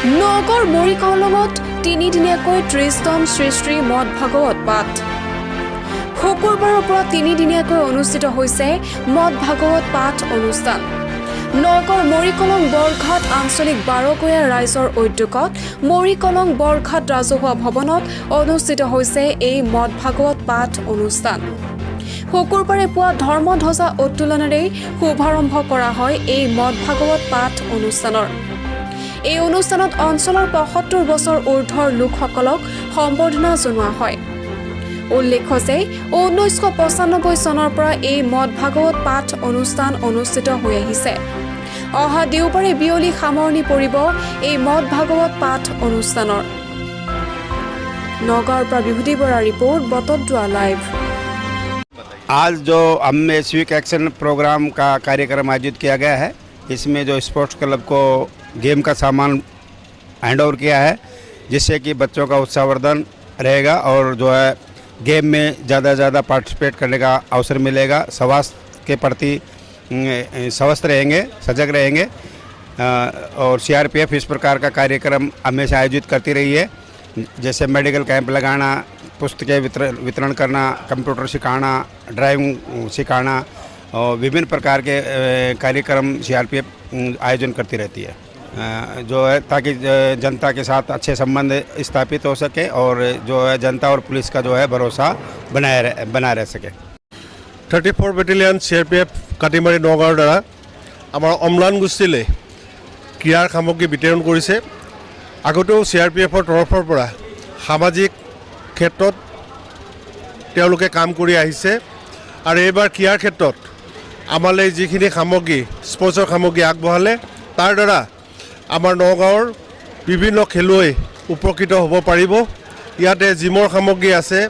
নগৰ মৰিকলঙত তিনিদিনীয়াকৈ ৩০তম শ্ৰী শ্ৰী মদ ভাগৱত পাঠ। শুকুৰবাৰৰ পৰা তিনিদিনীয়াকৈ অনুষ্ঠিত হৈছে মদ ভাগৱত পাঠ অনুষ্ঠান। নগৰ মৰিকলং বৰঘাট আঞ্চলিক বাৰকৰীয়া ৰাইজৰ উদ্যোগত মৰিকলং বৰঘাট ৰাজহুৱা ভৱনত অনুষ্ঠিত হৈছে এই মদ ভাগৱত পাঠ অনুষ্ঠান। শুকুৰবাৰে পুৱা ধৰ্মধ্বজা উত্তোলনেৰে শুভাৰম্ভ কৰা হয় এই মদ ভাগৱত পাঠ অনুষ্ঠানৰ। এই অনুষ্ঠানত অঞ্চলৰ ৭৫ বছৰ ঊৰ্ধৰ লোকসকলক সম্বৰ্ধনা জনোৱা হয়। উল্লেখ্য যে ১৯৯৫ চনৰ পৰা এই মদ ভাগৱত পাঠ অনুষ্ঠান অনুষ্ঠিত হৈ আহিছে। অহা দেওবাৰে বিয়লি সামৰণি পৰিব এই মদ ভাগৱত পাঠ অনুষ্ঠানৰ। নগাঁৱৰ পৰা বিভূতি বৰা ৰিপৰ্ট, বটদ্ৰৱা লাইভ। आज जो हमने स्वीक एक्शन प्रोग्राम का कार्यक्रम आयोजित किया गया है, इसमें जो स्पोर्ट्स क्लब को गेम का सामान हैंड ओवर किया है, जिससे कि बच्चों का उत्साहवर्धन रहेगा और जो है गेम में ज़्यादा से ज़्यादा पार्टिसिपेट करने का अवसर मिलेगा। स्वास्थ्य के प्रति स्वस्थ रहेंगे, सजग रहेंगे और CRPF इस प्रकार का कार्यक्रम हमेशा आयोजित करती रही है, जैसे मेडिकल कैंप लगाना, पुस्तकें वितरण करना, कंप्यूटर सिखाना, ड्राइविंग सिखाना और विभिन्न प्रकार के कार्यक्रम CRPF आयोजन करती रहती है, जो है ताकि जनता के साथ अच्छे संबंध स्थापित हो सके और जो है जनता और पुलिस का जो है भरोसा बना रह सके। 34 বেটেলিয়ান CRPF কাটিমাৰী নগাঁৱৰ দ্বাৰা আমাৰ অম্লান গোষ্ঠীলৈ ক্ৰীড়াৰ সামগ্ৰী বিতৰণ কৰিছে। আগতেও CRPFৰ তৰফৰ পৰা সামাজিক ক্ষেত্ৰত তেওঁলোকে কাম কৰি আহিছে আৰু এইবাৰ ক্ৰীড়াৰ ক্ষেত্ৰত আমালৈ যিখিনি সামগ্ৰী স্পৰ্টছৰ সামগ্ৰী আগবঢ়ালে, তাৰ দ্বাৰা আমাৰ নগাঁৱৰ বিভিন্ন খেলুৱৈ উপকৃত হ'ব পাৰিব। ইয়াতে জিমৰ সামগ্ৰী আছে,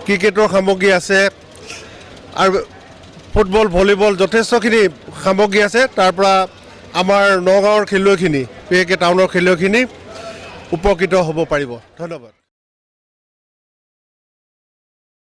ক্ৰিকেটৰ সামগ্ৰী আছে আৰু ফুটবল, ভলীবল যথেষ্টখিনি সামগ্ৰী আছে। তাৰ পৰা আমাৰ নগাঁৱৰ খেলুৱৈখিনি, PK টাউনৰ খেলুৱৈখিনি উপকৃত হ'ব পাৰিব। ধন্যবাদ।